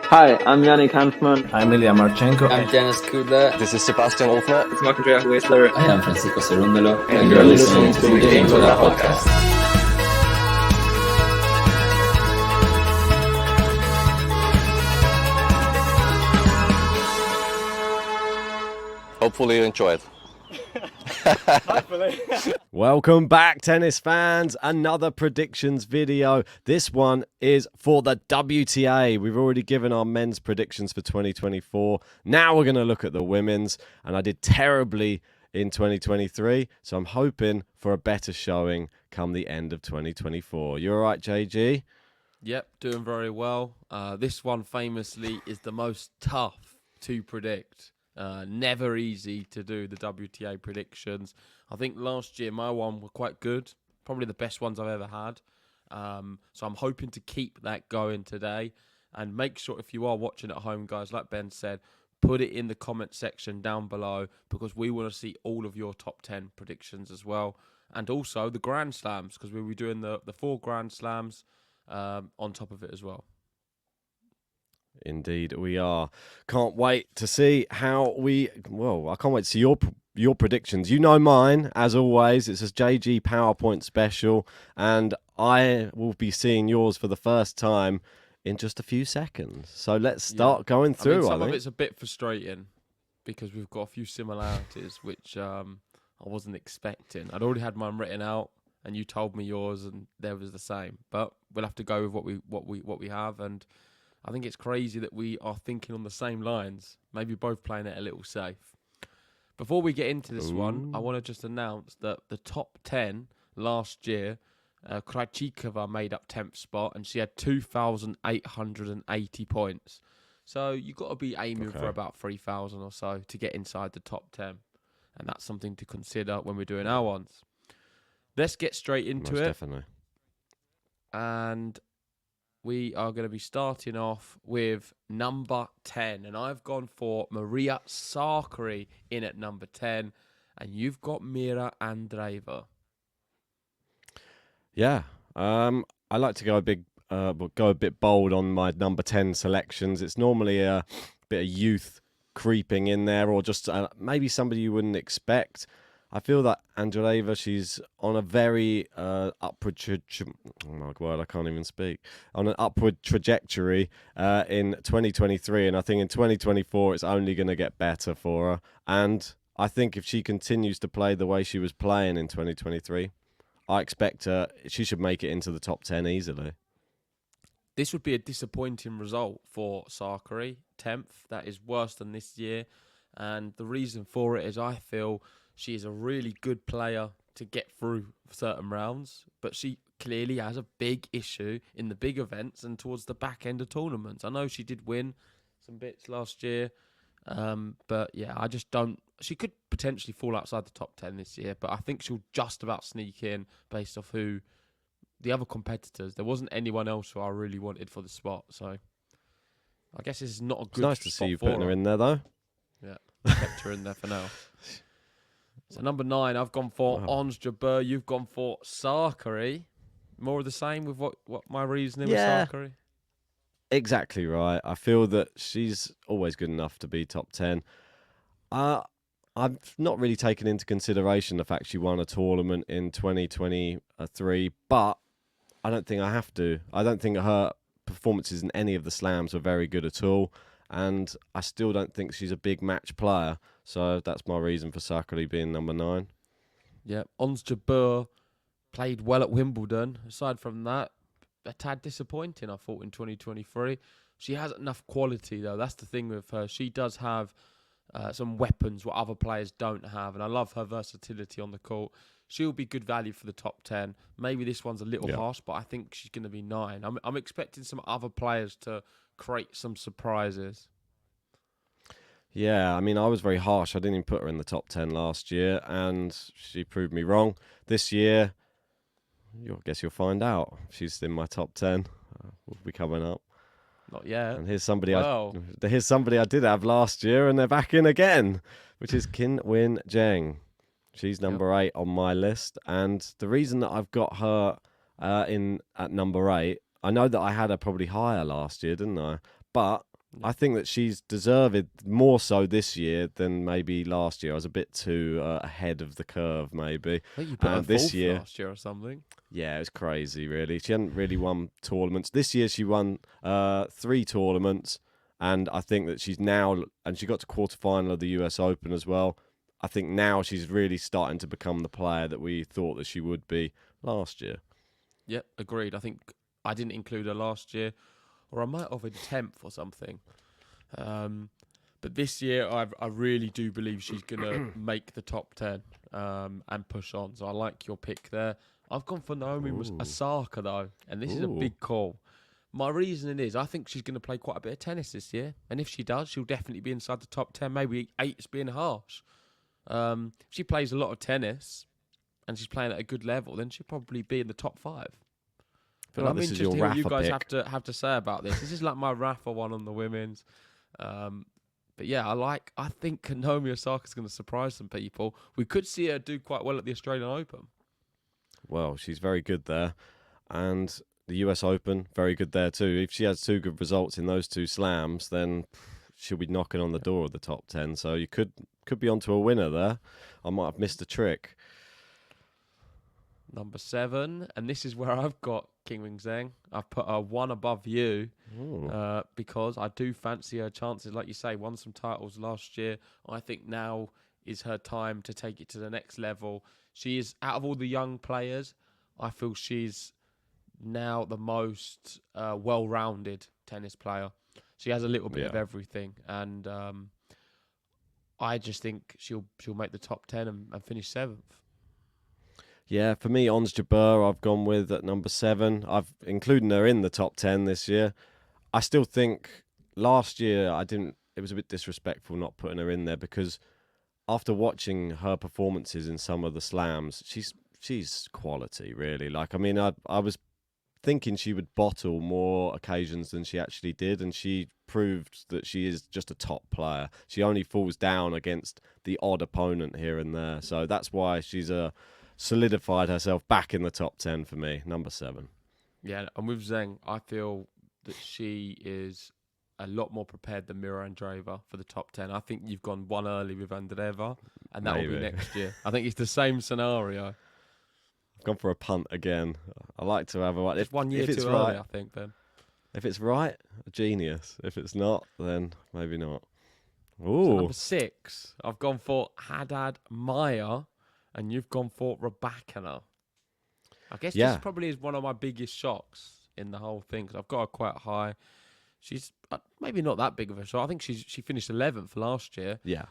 Hi, I'm Yannick Hanfman. I'm Ilya Marchenko. I'm Dennis Kudla. This is Sebastian Ofner. It's Marc-Andrea Whistler. I am Francisco Cerundolo. And you're listening to the GTL podcast. Hopefully you enjoy it. Hopefully. Welcome back, tennis fans. Another predictions video. This one is for the WTA. We've already given our men's predictions for 2024. Now we're going to look at the women's. And I did terribly in 2023. So I'm hoping for a better showing come the end of 2024. You all right, JG? Yep, doing very well. This one famously is the most tough to predict. Never easy to do the WTA predictions. I think last year my one were quite good, probably the best ones I've ever had. So I'm hoping to keep that going today. And make sure if you are watching at home, guys, like Ben said, put it in the comment section down below because we want to see all of your top 10 predictions as well. And also the Grand Slams because we'll be doing the 4 Grand Slams on top of it as well. Indeed, we are. Can't wait to see how I can't wait to see your predictions. You know mine, as always. It's a JG PowerPoint special, and I will be seeing yours for the first time in just a few seconds. So let's start going through. Some of it's a bit frustrating because we've got a few similarities, which I wasn't expecting. I'd already had mine written out, and you told me yours, and there was the same. But we'll have to go with what we have, and I think it's crazy that we are thinking on the same lines, maybe both playing it a little safe. Before we get into this one, I want to just announce that the top 10 last year, Krajcikova made up 10th spot and she had 2,880 points. So you've got to be aiming for about 3,000 or so to get inside the top 10. And that's something to consider when we're doing our ones. Let's get straight into Most it. Definitely. And we are going to be starting off with number 10. And I've gone for Maria Sakkari in at number 10. And you've got Mira Andreeva. Yeah. I like to go a bit bold on my number 10 selections. It's normally a bit of youth creeping in there or just maybe somebody you wouldn't expect. I feel that Andreeva, she's on a very upward trajectory in 2023, and I think in 2024 it's only going to get better for her. And I think if she continues to play the way she was playing in 2023, I expect she should make it into the top 10 easily. This would be a disappointing result for Sakkari, 10th. That is worse than this year, and the reason for it is I feel she is a really good player to get through certain rounds, but she clearly has a big issue in the big events and towards the back end of tournaments. I know she did win some bits last year, but yeah, I just don't. She could potentially fall outside the top 10 this year, but I think she'll just about sneak in based off who the other competitors. There wasn't anyone else who I really wanted for the spot, so I guess this is not a good spot. It's nice to see you putting her in there, though. Yeah, kept her in there for now. So number 9, I've gone for Ons Jabeur. You've gone for Sakkari. More of the same with what my reasoning with Sakkari? Exactly right. I feel that she's always good enough to be top 10. I've not really taken into consideration the fact she won a tournament in 2023, but I don't think I have to. I don't think her performances in any of the slams were very good at all. And I still don't think she's a big match player. So that's my reason for Sakkari being number 9. Yeah, Ons Jabeur played well at Wimbledon. Aside from that, a tad disappointing, I thought, in 2023. She has enough quality, though. That's the thing with her. She does have some weapons what other players don't have. And I love her versatility on the court. She'll be good value for the top 10. Maybe this one's a little harsh, but I think she's going to be 9. I'm expecting some other players to create some surprises. Yeah, I mean, I was very harsh. I didn't even put her in the top 10 last year, and she proved me wrong. This year, I guess you'll find out. She's in my top 10. Will be coming up. Not yet. And here's somebody I did have last year, and they're back in again, which is Qin Wen Zheng. She's number 8 on my list, and the reason that I've got her in at number 8, I know that I had her probably higher last year, didn't I? But I think that she's deserved more so this year than maybe last year. I was a bit too ahead of the curve, maybe. I think you put her this fourth year, last year or something. yeah, it was crazy, really. She hadn't really won tournaments. This year she won 3 tournaments, and I think that she's now, and she got to quarterfinal of the US Open as well. I think now she's really starting to become the player that we thought that she would be last year. Yep, agreed. I think I didn't include her last year, or I might have a 10th or something. But this year, I really do believe she's going to make the top 10 and push on. So I like your pick there. I've gone for Naomi Osaka, though, and this is a big call. My reasoning is I think she's going to play quite a bit of tennis this year. And if she does, she'll definitely be inside the top 10, maybe 8's being harsh. If she plays a lot of tennis and she's playing at a good level, then she'll probably be in the top 5. I feel like I'm this is interested your to hear what you Rafa guys pick. have to say about this. This is like my Rafa one on the women's. But yeah, I think Naomi Osaka's going to surprise some people. We could see her do quite well at the Australian Open. Well, she's very good there. And the US Open, very good there too. If she has 2 good results in those 2 slams, then she'll be knocking on the door of the top 10. So you could be onto a winner there. I might have missed a trick. Number 7, and this is where I've got Qinwen Zheng. I've put her 1 above you because I do fancy her chances. Like you say, won some titles last year. I think now is her time to take it to the next level. She is, out of all the young players, I feel she's now the most well-rounded tennis player. She has a little bit of everything, and I just think she'll make the top 10 and finish 7th. Yeah, for me, Ons Jabeur, I've gone with at number 7. I've included her in the top 10 this year. I still think last year it was a bit disrespectful not putting her in there because after watching her performances in some of the slams, she's quality, really. Like, I mean, I was thinking she would bottle more occasions than she actually did, and she proved that she is just a top player. She only falls down against the odd opponent here and there. So that's why she's solidified herself back in the top 10 for me, number 7. Yeah, and with Zheng, I feel that she is a lot more prepared than Mira Andreeva for the top 10. I think you've gone 1 early with Andreeva, and that will be next year. I think it's the same scenario. I've gone for a punt again. I like to have a... Just 1 year if too right, early, I think, Ben. If it's right, a genius. If it's not, then maybe not. So Ooh. number 6, I've gone for Haddad Maya, and you've gone for Rybakina. I guess this probably is one of my biggest shocks in the whole thing, because I've got her quite high. She's maybe not that big of a shot. I think she finished 11th last year. Yeah.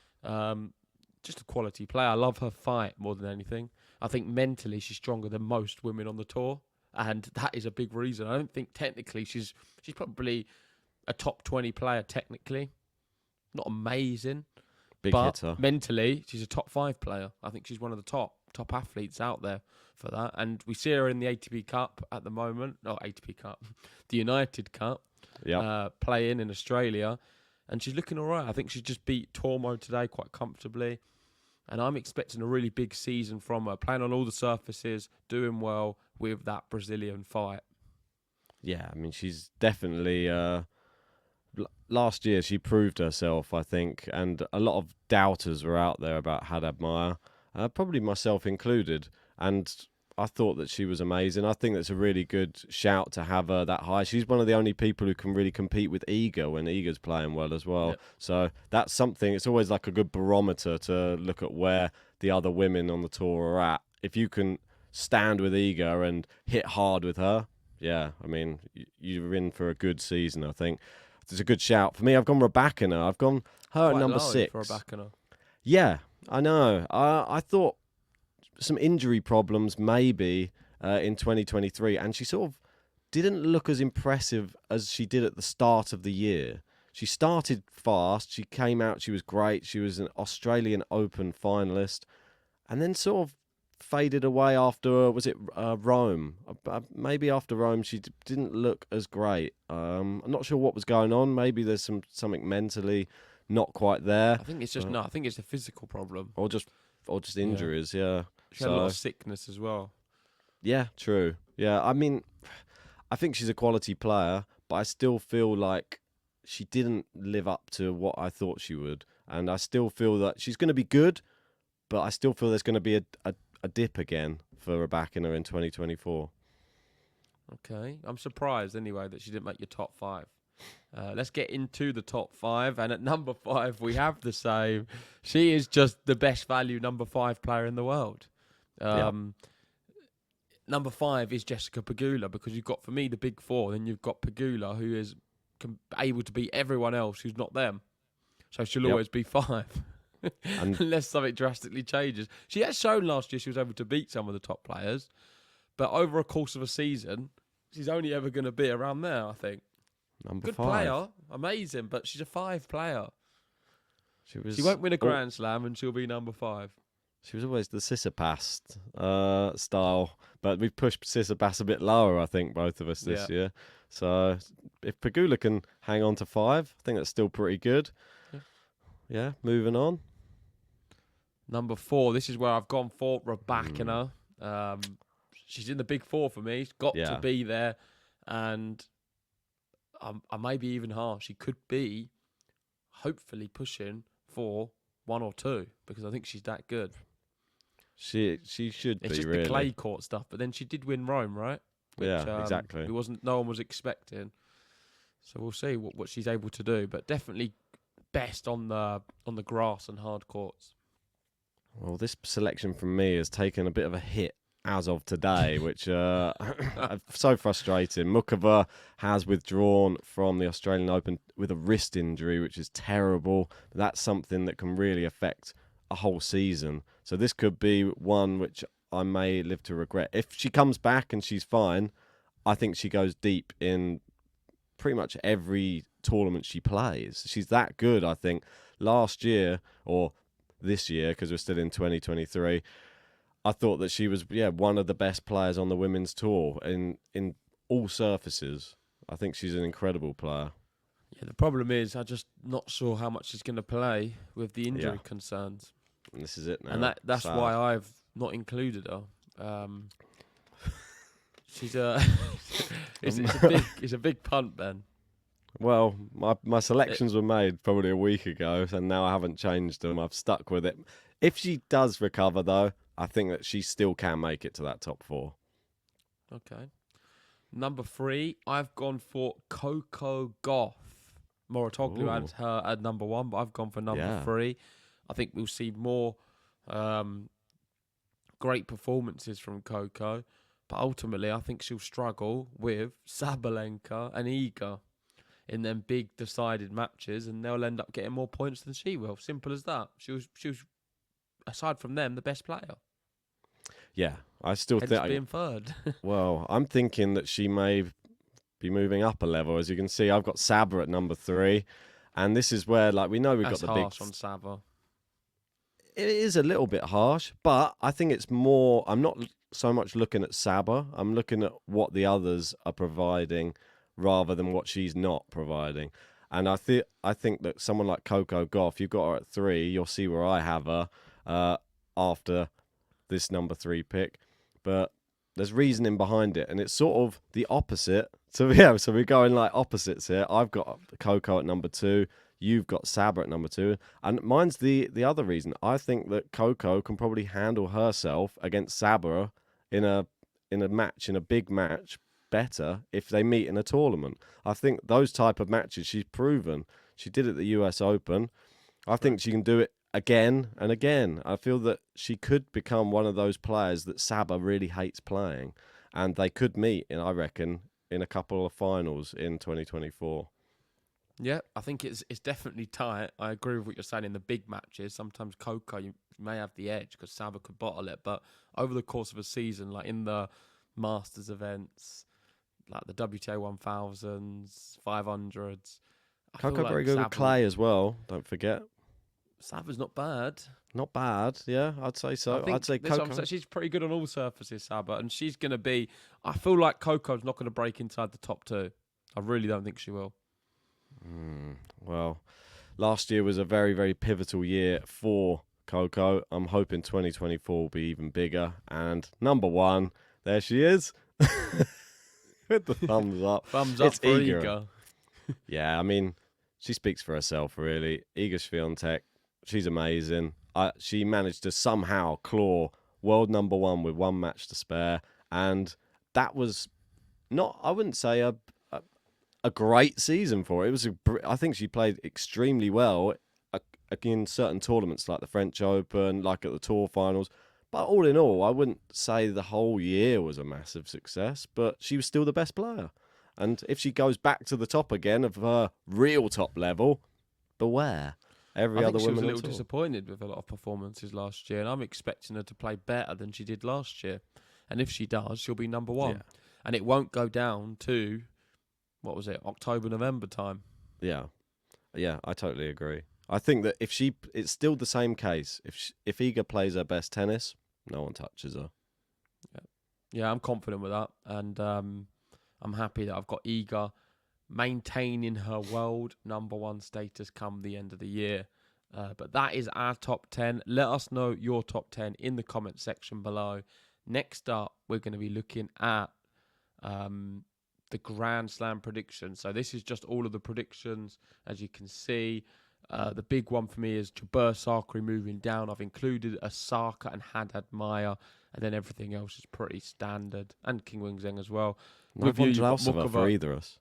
Just a quality player. I love her fight more than anything. I think mentally she's stronger than most women on the tour, and that is a big reason. I don't think technically she's probably a top 20 player technically. Not amazing. Big but hitter. Mentally, she's a top 5 player. I think she's one of the top athletes out there for that. And we see her in the ATP Cup at the moment. Not ATP Cup. The United Cup. Playing in Australia. And she's looking all right. I think she just beat Tormo today quite comfortably. And I'm expecting a really big season from her. Playing on all the surfaces, doing well with that Brazilian fight. Yeah, I mean, she's definitely... last year, she proved herself, I think, and a lot of doubters were out there about Haddad Maya, probably myself included, and I thought that she was amazing. I think that's a really good shout to have her that high. She's one of the only people who can really compete with Iga when Iga's playing well as well. Yep. So that's something, it's always like a good barometer to look at where the other women on the tour are at. If you can stand with Iga and hit hard with her, yeah, I mean, you're in for a good season, I think. It's a good shout. For me, I've gone Rybakina. I've gone her at number 6. For Rybakina. Yeah, I know. I thought some injury problems maybe in 2023, and she sort of didn't look as impressive as she did at the start of the year. She started fast. She came out. She was great. She was an Australian Open finalist, and then sort of faded away after, was it Rome? Maybe after Rome she didn't look as great. I'm not sure what was going on. Maybe there's something mentally not quite there. I think it's just I think it's a physical problem. Or just injuries, yeah. She had a lot of sickness as well. Yeah, true. Yeah, I mean, I think she's a quality player, but I still feel like she didn't live up to what I thought she would. And I still feel that she's going to be good, but I still feel there's going to be a dip again for Rybakina in 2024. Okay. I'm surprised anyway that she didn't make your top 5. Let's get into the top 5. And at number 5, we have the same. She is just the best value number 5 player in the world. Number 5 is Jessica Pegula, because you've got, for me, the big 4. Then you've got Pegula, who is able to beat everyone else who's not them. So she'll always be 5. Unless something drastically changes. She has shown last year she was able to beat some of the top players. But over a course of a season, she's only ever going to be around there, I think. Number Good 5. player. Amazing. But she's a 5 player. She She won't win a Grand Slam and she'll be number 5. She was always the Tsitsipas style, but we've pushed Tsitsipas a bit lower, I think, both of us this year. So if Pegula can hang on to 5, I think that's still pretty good. Yeah, moving on. Number 4, this is where I've gone for Rybakina. She's in the big 4 for me. She's got to be there. And I may be even harsh. She could be hopefully pushing for 1 or 2, because I think she's that good. She should be, it's just really. the clay court stuff. But then she did win Rome, right? Which, exactly. No one was expecting. So we'll see what she's able to do. But definitely best on the grass and hard courts. Well, this selection from me has taken a bit of a hit as of today, which so frustrating. Mukova has withdrawn from the Australian Open with a wrist injury, which is terrible. That's something that can really affect a whole season. So this could be one which I may live to regret. If she comes back and she's fine, I think she goes deep in pretty much every tournament she plays. She's that good, I think. Last year, or this year, because we're still in 2023, I thought that she was one of the best players on the women's tour in all surfaces. I think she's an incredible player. Yeah, the problem is I'm just not sure how much she's going to play with the injury concerns. And this is it now. And that's sad. why I've not included her. She's it's a big punt, Ben. Well, my selections were made probably a week ago, and now I haven't changed them. I've stuck with it. If she does recover, though, I think that she still can make it to that top 4. Okay. Number 3, I've gone for Coco Gauff. Moratoglu had her at number 1, but I've gone for number 3. I think we'll see more great performances from Coco, but ultimately I think she'll struggle with Sabalenka and Iga in them big decided matches, and they'll end up getting more points than she will. Simple as that. She was aside from them, the best player. Yeah, I still think being third. Well, I'm thinking that she may be moving up a level. As you can see, I've got Saber at number 3, and this is where, like, we know we've That's got the harsh big. on Saber. It is a little bit harsh, but I think it's more. I'm not so much looking at Saber. I'm looking at what the others are providing, rather than what she's not providing. And I think that someone like Coco Gauff, you've got her at 3. You'll see where I have her after this number 3 pick, but there's reasoning behind it, and it's sort of the opposite. So so we're going like opposites here. I've got Coco at number 2. You've got Saber at number 2, and mine's the other reason. I think that Coco can probably handle herself against Saber in a match, in a big match, better if they meet in a tournament. I think those type of matches she's proven. She did it at the US Open. I think she can do it again and again. I feel that she could become one of those players that Saber really hates playing, and they could meet, I reckon, in a couple of finals in 2024. Yeah, I think it's definitely tight. I agree with what you're saying in the big matches. Sometimes Coco, you may have the edge because Saber could bottle it, but over the course of a season, like in the Masters events, like the WTA 1000s, 500s, Coco very good with clay as well, don't forget. Saber's not bad. Not bad, yeah, I'd say so. I'd say Coco. She's pretty good on all surfaces, Saber, and she's going to be... I feel like Coco's not going to break inside the top 2. I really don't think she will. Well, last year was a very, very pivotal year for Coco. I'm hoping 2024 will be even bigger. And number 1, there she is. With the thumbs up. Thumbs up for Iga. Yeah, I mean, she speaks for herself, really. Iga Swiatek, she's amazing. She managed to somehow claw world number one with one match to spare, and that was not, I wouldn't say a great season for her. It was I think she played extremely well in certain tournaments like the French Open, like at the Tour Finals. But all in all, I wouldn't say the whole year was a massive success, but she was still the best player. And if she goes back to the top again of her real top level, beware. Every I other think she was woman a little disappointed with a lot of performances last year, and I'm expecting her to play better than she did last year. And if she does, she'll be number one. Yeah. And it won't go down to, what was it, October, November time. Yeah, I totally agree. I think that it's still the same case. If Iga plays her best tennis, no one touches her. Yeah, I'm confident with that, and I'm happy that I've got Iga maintaining her world number one status come the end of the year. But that is our top 10. Let us know your top 10 in the comment section below. Next up, we're going to be looking at the Grand Slam predictions. So this is just all of the predictions, as you can see. The big one for me is Jabeur Sakari moving down. I've included Osaka and Haddad Maia, and then everything else is pretty standard. And King Wing Zheng as well. No With you, you've got Vondrousova for Mukova. either of us.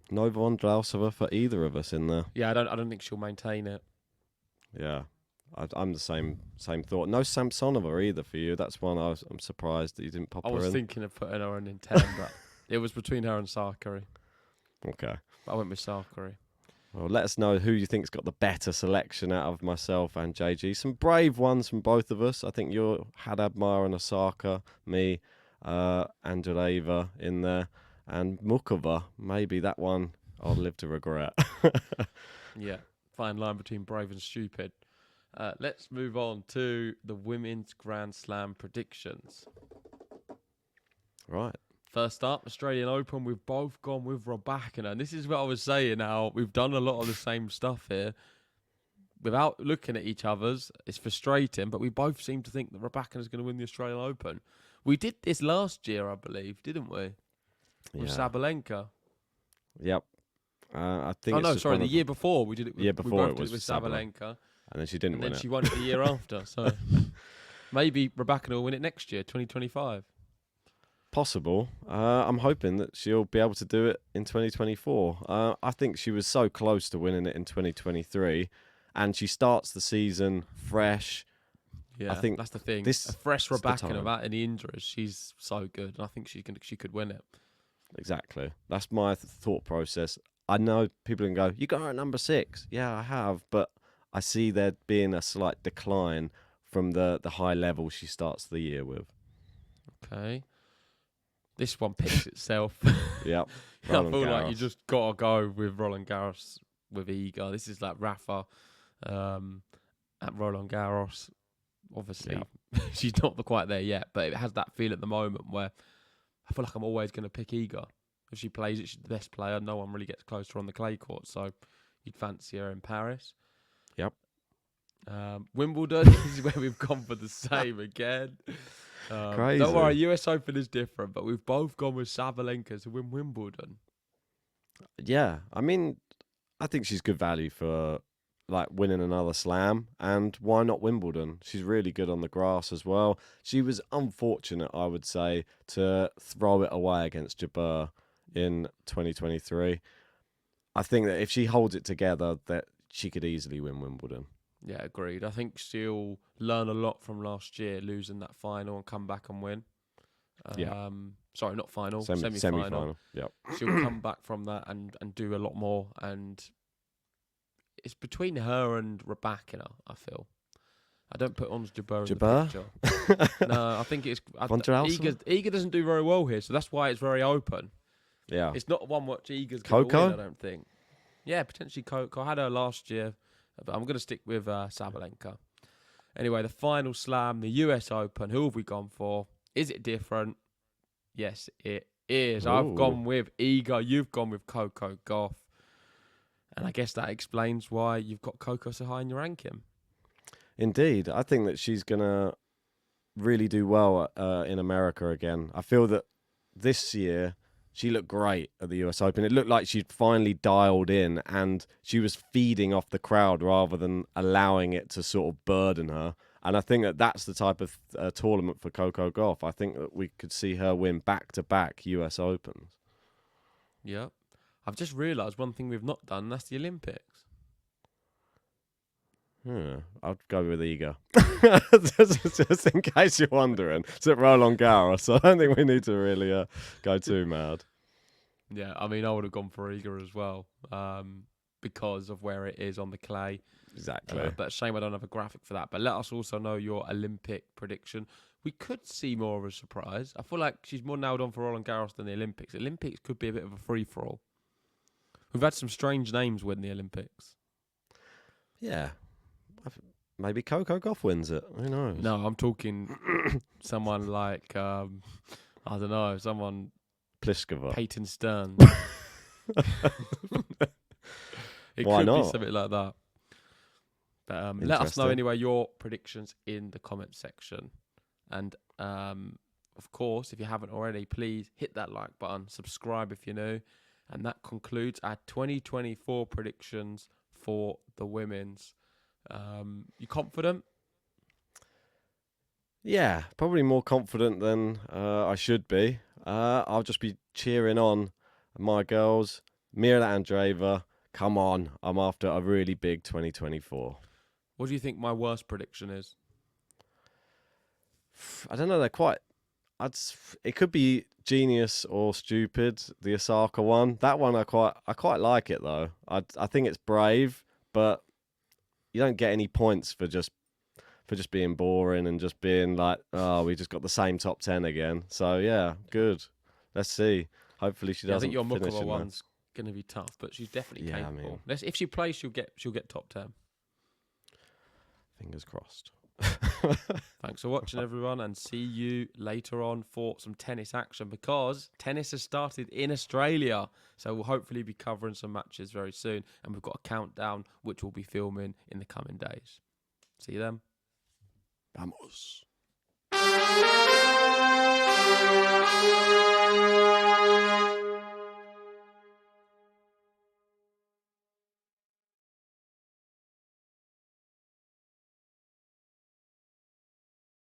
No Vondrousova for either of us in there. Yeah, I don't think she'll maintain it. Yeah, I'm the same thought. No Samsonova either for you. That's one I'm surprised that you didn't pop I her was in. thinking of putting her in 10, but it was between her and Sakari. Okay. But I went with Sakari. Well, let us know who you think's got the better selection out of myself and JG. Some brave ones from both of us. I think you're Haddad Maia and Osaka, me, Andreeva in there, and Mukova. Maybe that one I'll live to regret. Yeah, fine line between brave and stupid. Let's move on to the Women's Grand Slam predictions. Right. First up, Australian Open. We've both gone with Rybakina. And this is what I was saying now. We've done a lot of the same stuff here. Without looking at each other's, it's frustrating, but we both seem to think that Rybakina's going to win the Australian Open. We did this last year, I believe, didn't we? With Sabalenka. Yep. I think. Oh, it's no, just sorry, one the of year before we did it. Year We before both it did was with with Sabalenka. And then she didn't And win then it. she won it the year after. So maybe Rybakina will win it next year, 2025. Possible. I'm hoping that she'll be able to do it in 2024. I think she was so close to winning it in 2023, and she starts the season fresh. Yeah, I think that's the thing. this A fresh is the Rybakina time. without any injuries, she's so good. And I think she could win it. Exactly. That's my thought process. I know people can go, you got her at number 6. Yeah, I have, but I see there being a slight decline from the high level she starts the year with. Okay. This one picks itself. Yep. I feel Roland like you Garros. just got to go with Roland Garros with Iga. This is like Rafa at Roland Garros. Obviously, she's not quite there yet, but it has that feel at the moment where I feel like I'm always going to pick Iga. If she plays it, she's the best player. No one really gets close to her on the clay court, so you'd fancy her in Paris. Yep. Wimbledon, this is where we've gone for the same again. Crazy. Don't worry, US Open is different, but we've both gone with Sabalenka to win Wimbledon. Yeah, I mean, I think she's good value for like winning another slam, and why not Wimbledon? She's really good on the grass as well. She was unfortunate, I would say, to throw it away against Jabeur in 2023. I think that if she holds it together, that she could easily win Wimbledon. Yeah, agreed. I think she'll learn a lot from last year, losing that final and come back and win. Yeah. Sorry, not final, Semi-final. semi-final. Yep. She'll come back from that and do a lot more. And it's between her and Rybakina, I feel. I don't put on Jabeur in the picture. No, I think it's... Iga doesn't do very well here, so that's why it's very open. Yeah. It's not one which Iga's going to Coco? win, I don't think. Yeah, potentially Coco. I had her last year, but I'm going to stick with Sabalenka. Anyway, the final slam, the US Open. Who have we gone for? Is it different? Yes, it is. Ooh. I've gone with Iga. You've gone with Coco Gauff. And I guess that explains why you've got Coco so high in your ranking. Indeed. I think that she's going to really do well in America again. I feel that this year she looked great at the US Open. It looked like she'd finally dialed in and she was feeding off the crowd rather than allowing it to sort of burden her. And I think that that's the type of tournament for Coco Gauff. I think that we could see her win back-to-back US Opens. Yeah. I've just realised one thing we've not done, and that's the Olympics. I'd go with Iga. just in case you're wondering. It's at Roland Garros, so I don't think we need to really go too mad. Yeah, I mean, I would have gone for Iga as well, because of where it is on the clay. Exactly. But shame I don't have a graphic for that. But let us also know your Olympic prediction. We could see more of a surprise. I feel like she's more nailed on for Roland Garros than the Olympics. Olympics could be a bit of a free-for-all. We've had some strange names win the Olympics. Yeah. Maybe Coco Gauff wins it. Who knows? No, I'm talking someone like, I don't know, someone... Pliskova. Peyton Stearns. Why could not? be something like that. But let us know anyway your predictions in the comment section. And of course, if you haven't already, please hit that like button, subscribe if you're new. And that concludes our 2024 predictions for the women's. You confident? Yeah, probably more confident than I should be. I'll just be cheering on my girls. Mira Andreeva, come on. I'm after a really big 2024. What do you think my worst prediction is? I don't know. They're quite... It could be genius or stupid, the Osaka one. That one I quite like it, though. I think it's brave, but you don't get any points for just being boring and just being like, oh, we just got the same top 10 again. So, yeah, good. Let's see. Hopefully she doesn't finish. I think your Mukova in one's going to be tough, but she's definitely capable. I mean, If she plays, she'll get top 10. Fingers crossed. Thanks for watching, everyone, and see you later on for some tennis action, because tennis has started in Australia. So we'll hopefully be covering some matches very soon, and we've got a countdown which we'll be filming in the coming days. See you then. Vamos.